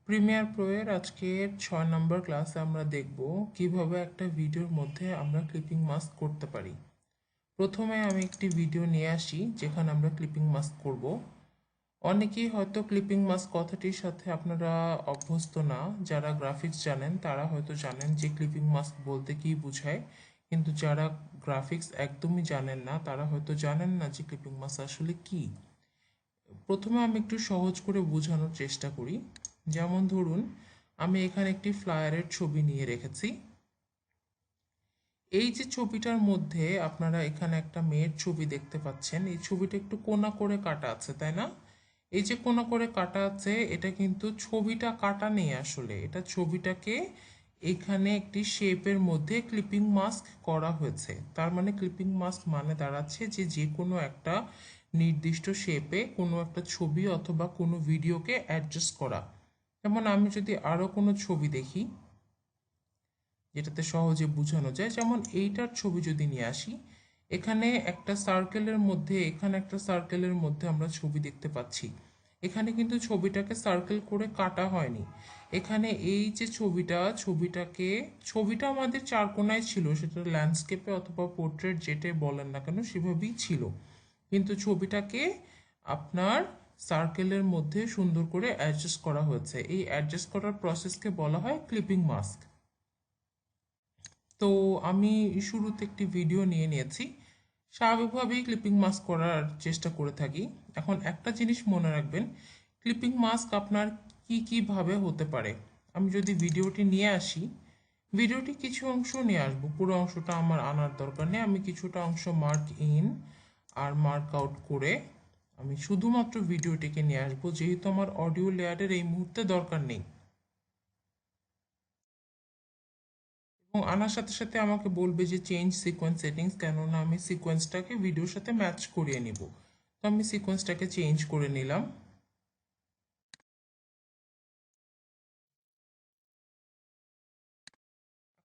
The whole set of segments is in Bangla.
প্রিমিয়ার প্রো এর আজকের 6 নম্বর ক্লাসে আমরা দেখব কিভাবে একটা ভিডিওর মধ্যে আমরা ক্লিপিং মাস্ক করতে পারি। প্রথমে আমি একটি ভিডিও নিয়ে আসি যেখানে আমরা ক্লিপিং মাস্ক করব। অনেকেই হয়তো ক্লিপিং মাস্ক কথাটির সাথে আপনারা অভ্যস্ত না। যারা গ্রাফিক্স জানেন তারা হয়তো জানেন যে ক্লিপিং মাস্ক বলতে কী বোঝায়, কিন্তু যারা গ্রাফিক্স একদমই জানেন না তারা হয়তো জানেন না যে ক্লিপিং মাস্ক আসলে কী। প্রথমে আমি একটু সহজ করে বোঝানোর চেষ্টা করি। যেমন ধরুন, আমি এখানে একটি ফ্লায়ারের ছবি নিয়ে রেখেছি। এই যে ছবিটার মধ্যে আপনারা এখানে একটা মেয়ের ছবি দেখতে পাচ্ছেন, এই ছবিটা একটু কোণা করে কাটা আছে, তাই না? এই যে কোণা করে কাটা আছে, এটা কিন্তু ছবিটা কাটা নেই, আসলে এটা ছবিটাকে এখানে একটি শেপের মধ্যে ক্লিপিং মাস্ক করা হয়েছে। তার মানে ক্লিপিং মাস্ক মানে দাঁড়াচ্ছে যে যে কোনো একটা নির্দিষ্ট শেপে কোনো একটা ছবি অথবা কোনো ভিডিওকে অ্যাডজাস্ট করা। যেমন আমি যদি আরও কোনো ছবি দেখি যেটাতে সহজে বোঝানো যায়, যেমন এইটার ছবি যদি নিয়ে আসি, এখানে একটা সার্কেলের মধ্যে আমরা ছবি দেখতে পাচ্ছি। এখানে কিন্তু ছবিটাকে সার্কেল করে কাটা হয়নি। এখানে এই যে ছবিটা আমাদের চারকোনায় ছিল, সেটা ল্যান্ডস্কেপে অথবা পোর্ট্রেট যেটাই বলেন না কেন সেভাবেই ছিল, কিন্তু ছবিটাকে আপনার সার্কেলের মধ্যে সুন্দর করে অ্যাডজাস্ট করা হয়েছে। এই অ্যাডজাস্ট করার প্রসেসকে বলা হয় ক্লিপিং মাস্ক। তো আমি শুরুতে একটি ভিডিও নিয়ে নিয়েছি। স্বাভাবিকভাবেই ক্লিপিং মাস্ক করার চেষ্টা করে থাকি। এখন একটা জিনিস মনে রাখবেন, ক্লিপিং মাস্ক আপনার কীভাবে হতে পারে। আমি যদি ভিডিওটি নিয়ে আসি, ভিডিওটি কিছু অংশ নিয়ে আসবো, পুরো অংশটা আমার আনার দরকার নেই। আমি কিছুটা অংশ মার্ক ইন আর মার্ক আউট করে আমি শুধুমাত্র ভিডিওটিকে নিয়ে আসবো, যেহেতু আমার অডিও লেয়ারের এই মুহূর্তে দরকার নেই। এবং আনার সাথে সাথে আমাকে বলবে যে চেঞ্জ সিকোয়েন্স সেটিংস, কেননা আমি সিকোয়েন্সটাকে ভিডিওর সাথে ম্যাচ করিয়ে নিব। তো আমি সিকোয়েন্সটাকে চেঞ্জ করে নিলাম।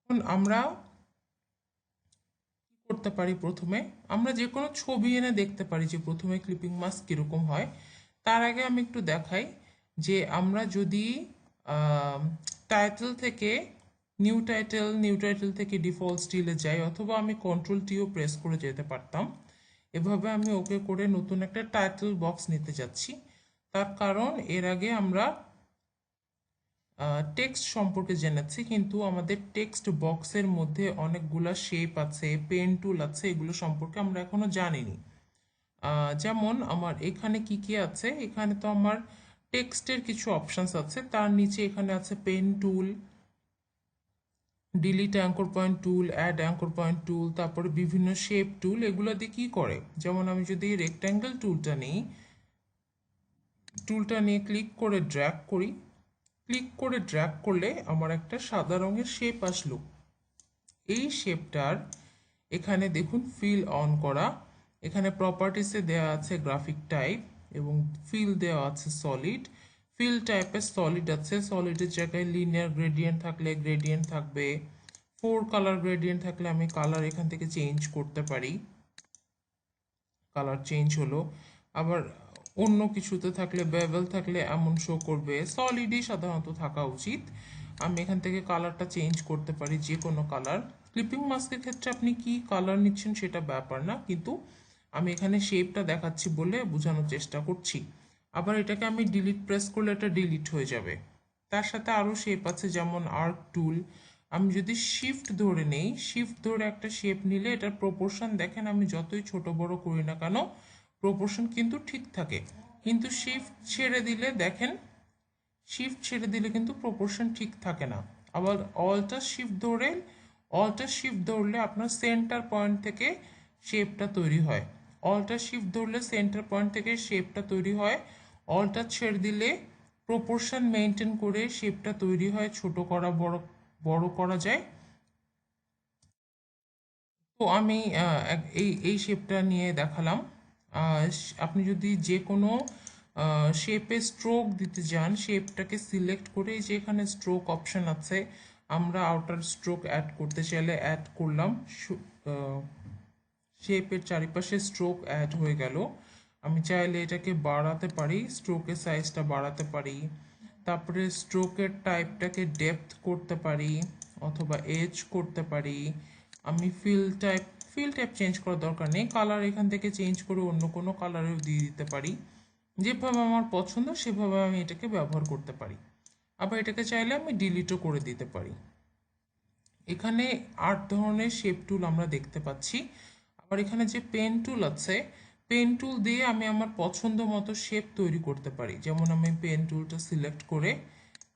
এখন আমরা কি করতে পারি, প্রথমে আমরা যে কোনো ছবি এনে দেখতে পারি যে প্রথমে ক্লিপিং মাস্ক কীরকম হয়। তার আগে আমি একটু দেখাই যে আমরা যদি টাইটেল থেকে নিউ টাইটেল থেকে ডিফল্ট স্টিলে যাই, অথবা আমি কন্ট্রোল টিও প্রেস করে যেতে পারতাম। এভাবে আমি ওকে করে নতুন একটা টাইটেল বক্স নিতে যাচ্ছি। তার কারণ এর আগে আমরা টেক্সট সম্পর্কে জেনেছি, কিন্তু আমাদের টেক্সট বক্সের মধ্যে অনেকগুলা শেপ আছে, পেন টুল আছে, এগুলো সম্পর্কে আমরা এখনো জানিনি। যেমন আমার এখানে কি কি আছে, এখানে তো আমার টেক্সটের কিছু অপশানস আছে, তার নিচে এখানে আছে pen tool, delete anchor point tool, add anchor point tool, তারপরে বিভিন্ন শেপ টুল। এগুলো দিয়ে কী করে, যেমন আমি যদি রেক্ট্যাঙ্গেল টুলটা নিয়ে ক্লিক করে ড্র্যাগ করলে আমার একটা সাদা রঙের শেপ আসলো। এই শেপটার এখানে দেখুন ফিল অন করা, এখানে প্রপার্টিসে দেওয়া আছে গ্রাফিক টাইপ এবং ফিল দেওয়া আছে সলিড। ফিল টাইপের সলিড আছে, সলিডের জায়গায় লিনিয়ার গ্রেডিয়েন্ট থাকলে গ্রেডিয়েন্ট থাকবে, 4 কালার গ্রেডিয়েন্ট থাকলে আমি কালার এখান থেকে চেঞ্জ করতে পারি, কালার চেঞ্জ হলো। আবার অন্য কিছুতে থাকলে বেভেল থাকলে এমন শো করবে, সলিডই সাধারণত থাকা উচিত। আমি এখান থেকে কালারটা চেঞ্জ করতে পারি, যে কোনো কালার। ক্লিপিং মাস্কের ক্ষেত্রে আপনি কি কালার নিচ্ছেন সেটা ব্যাপার না, কিন্তু আমি এখানে শেপটা দেখাচ্ছি বলে বোঝানোর চেষ্টা করছি। আবার এটাকে আমি ডিলিট প্রেস করলে এটা ডিলিট হয়ে যাবে। তার সাথে আরও শেপ আছে, যেমন আর্ক টুল। আমি যদি শিফট ধরে একটা শেপ নিলে এটার প্রপোর্শন দেখেন, আমি যতই ছোট বড় করি না কেন প্রপোর্শন কিন্তু ঠিক থাকে। কিন্তু শিফট ছেড়ে দিলে কিন্তু প্রপোর্শন ঠিক থাকে না। আবার অল্টার শিফট ধরলে আপনার সেন্টার পয়েন্ট থেকে শেপটা তৈরি হয়। অল্টার শিফট ধরলে সেন্টার পয়েন্ট থেকে শেপটা তৈরি হয়। অল্টার ছেড়ে দিলে প্রপোর্শন মেনটেন করে শেপটা তৈরি হয়, ছোট করা বড় করা যায়। তো আমি এই শেপটা নিয়ে দেখালাম। আপনি যদি যে কোনো শেপে স্ট্রোক দিতে যান, শেপটাকে সিলেক্ট করে যে এখানে স্ট্রোক অপশান আছে, আমরা আউটার স্ট্রোক অ্যাড করতে চাইলে অ্যাড করলাম, শেপের চারিপাশে স্ট্রোক অ্যাড হয়ে গেল। আমি চাইলে এটাকে বাড়াতে পারি, স্ট্রোকের সাইজটা বাড়াতে পারি। তারপরে স্ট্রোকের টাইপটাকে ডেপথ করতে পারি অথবা এজ করতে পারি। আমি ফিল টাইপ চেঞ্জ করার দরকার নেই, কালার এখান থেকে চেঞ্জ করে অন্য কোনো কালারেও দিয়ে দিতে পারি। যেভাবে আমার পছন্দ সেভাবে আমি এটাকে ব্যবহার করতে পারি। আবার এটাকে চাইলে আমি ডিলিটও করে দিতে পারি। এখানে 8 ধরনের শেপ টুল আমরা দেখতে পাচ্ছি। আবার এখানে যে পেন টুল আছে, পেন টুল দিয়ে আমি আমার পছন্দ মতো শেপ তৈরি করতে পারি। যেমন আমি পেন টুলটা সিলেক্ট করে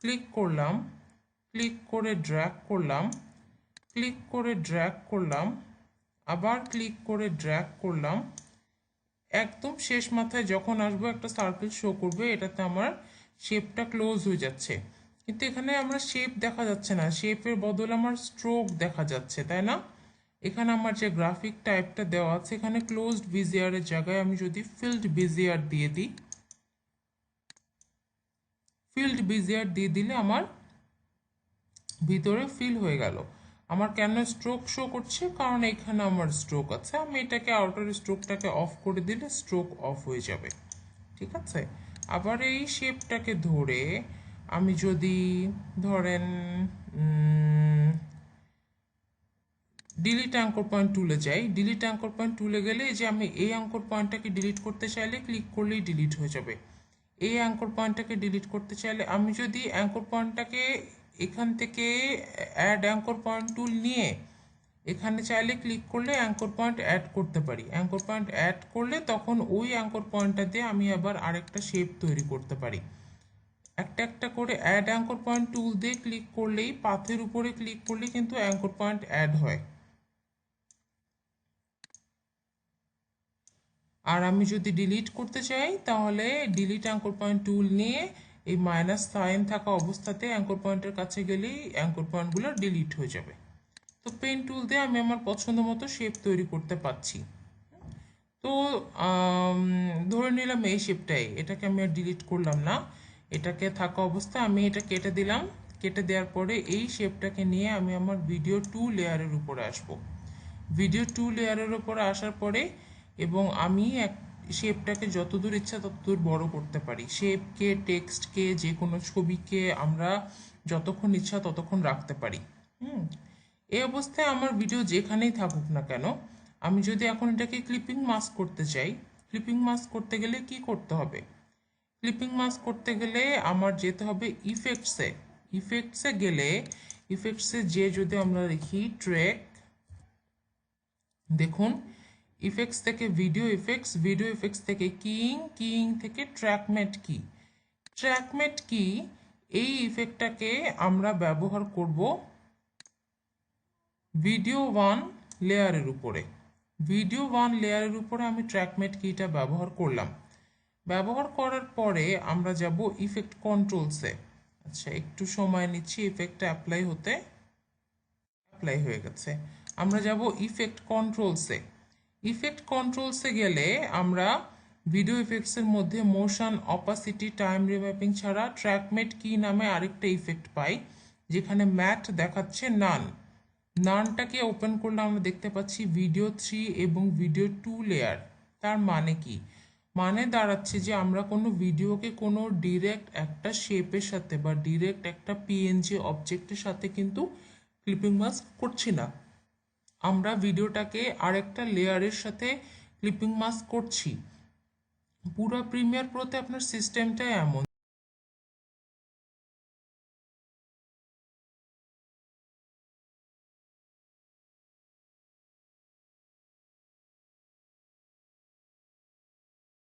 ক্লিক করলাম, ক্লিক করে ড্র্যাগ করলাম, ক্লিক করে ড্র্যাগ করলাম, আবার ক্লিক করে ড্র্যাগ করলাম। একদম শেষ মাথায় যখন আসবো একটা সার্কেল শো করবে, এটাতে আমার শেপটা ক্লোজ হয়ে যাচ্ছে। কিন্তু এখানে আমরা শেপ দেখা যাচ্ছে না, শেপের বদলে আমার স্ট্রোক দেখা যাচ্ছে, তাই না? এখানে আমার যে গ্রাফিক টাইপটা দেওয়া আছে, এখানে ক্লোজড বিজিয়ারের জায়গায় আমি যদি ফিল্ড বিজিয়ার দিয়ে দিই, ফিল্ড বিজিয়ার দিয়ে দিলে আমার ভিতরে ফিল হয়ে গেল। আমার কেন স্ট্রোক শো করছে? কারণ এখানে আমার স্ট্রোক আছে। আমি এটাকে আউটার স্ট্রোকটাকে অফ করে দিলে স্ট্রোক অফ হয়ে যাবে, ঠিক আছে? আবার এই শেপটাকে ধরে আমি যদি ধরেন ডিলিট অ্যাঙ্কর পয়েন্ট টুলে যাই, ডিলিট অ্যাঙ্কর পয়েন্ট টুলে গেলে যে আমি এই অ্যাঙ্কর পয়েন্টটাকে ডিলিট করতে চাইলে ক্লিক করলেই ডিলিট হয়ে যাবে। এই অ্যাঙ্কর পয়েন্টটাকে ডিলিট করতে চাইলে আমি যদি অ্যাঙ্কর পয়েন্টটাকে এখান থেকে অ্যাড অ্যাঙ্কর পয়েন্ট টুল নিয়ে এখানে চাইলে ক্লিক করলে অ্যাঙ্কর পয়েন্ট অ্যাড করতে পারি। অ্যাঙ্কর পয়েন্ট অ্যাড করলে তখন ওই অ্যাঙ্কর পয়েন্টটা দিয়ে আমি আবার আরেকটা শেপ তৈরি করতে পারি। একটা একটা করে অ্যাড অ্যাঙ্কর পয়েন্ট টুল দিয়ে ক্লিক করলেই, পাথের উপরে ক্লিক করলেই কিন্তু অ্যাঙ্কর পয়েন্ট অ্যাড হয়। আর আমি যদি ডিলিট করতে চাই তাহলে ডিলিট অ্যাঙ্কর পয়েন্ট টুল নিয়ে এই মাইনাস সাইন থাকা অবস্থাতে অ্যাঙ্কর পয়েন্টের কাছে গেলেই অ্যাঙ্কর পয়েন্টগুলো ডিলিট হয়ে যাবে। তো পেন টুল দিয়ে আমি আমার পছন্দ মতো শেপ তৈরি করতে পারছি। তো ধরে নিলাম এই শেপটাই, এটাকে আমি আর ডিলিট করলাম না, এটাকে থাকা অবস্থায় আমি এটা কেটে দিলাম। কেটে দেওয়ার পরে এই শেপটাকে নিয়ে আমি আমার ভিডিও 2 লেয়ারের উপরে আসব। ভিডিও 2 লেয়ারের উপরে আসার পরে এবং আমি শেপটাকে যতদূর ইচ্ছা ততদূর বড় করতে পারি। শেপকে, টেক্সটকে, যে কোনো ছবিকে আমরা যতক্ষণ ইচ্ছা ততক্ষণ রাখতে পারি। এই অবস্থায় আমার ভিডিও যেখানেই থাকুক না কেন, আমি যদি এখন এটাকে ক্লিপিং মাস্ক করতে চাই, ক্লিপিং মাস্ক করতে গেলে কি করতে হবে? ক্লিপিং মাস্ক করতে গেলে আমার যেতে হবে ইফেক্টসে। ইফেক্টসে গেলে ইফেক্টসে যে যদি আমরা লিখি ট্র্যাক, দেখুন ইফেক্টস থেকে ভিডিও ইফেক্টস, ভিডিও ইফেক্টস থেকে কিং, কিং থেকে ট্র্যাকমেট কি। ট্র্যাকমেট কি, এই ইফেক্টটাকে আমরা ব্যবহার করব ভিডিও 1 লেয়ারের উপরে। ভিডিও 1 লেয়ারের উপরে আমি ট্র্যাকমেট কিটা ব্যবহার করলাম। ব্যবহার করার পরে আমরা যাব ইফেক্ট কন্ট্রোলসে। আচ্ছা, একটু সময় নিচ্ছি ইফেক্টটা অ্যাপ্লাই হতে। অ্যাপ্লাই হয়ে গেছে। আমরা যাব ইফেক্ট কন্ট্রোলসে। ইফেক্ট কন্ট্রোলসে গেলে আমরা ভিডিও ইফেক্টসের মধ্যে মোশন, অপাসিটি, টাইম রিম্যাপিং ছাড়া ট্র্যাকমেট কি নামে আরেকটা ইফেক্ট পাই, যেখানে ম্যাট দেখাচ্ছে নান। নানটাকে ওপেন করলে আমরা দেখতে পাচ্ছি ভিডিও 3 এবং ভিডিও 2 লেয়ার। তার মানে কি? মানে দাঁড়াচ্ছে যে আমরা কোনো ভিডিওকে কোনো ডিরেক্ট একটা শেপের সাথে বা ডিরেক্ট একটা পিএনজি অবজেক্টের সাথে কিন্তু ক্লিপিং মাস্ক করছি না, আমরা ভিডিওটাকে আরেকটা লেয়ারের সাথে ক্লিপিং মাস্ক করছি। পুরো প্রিমিয়ার প্রোতে আপনার সিস্টেমটাই এমন।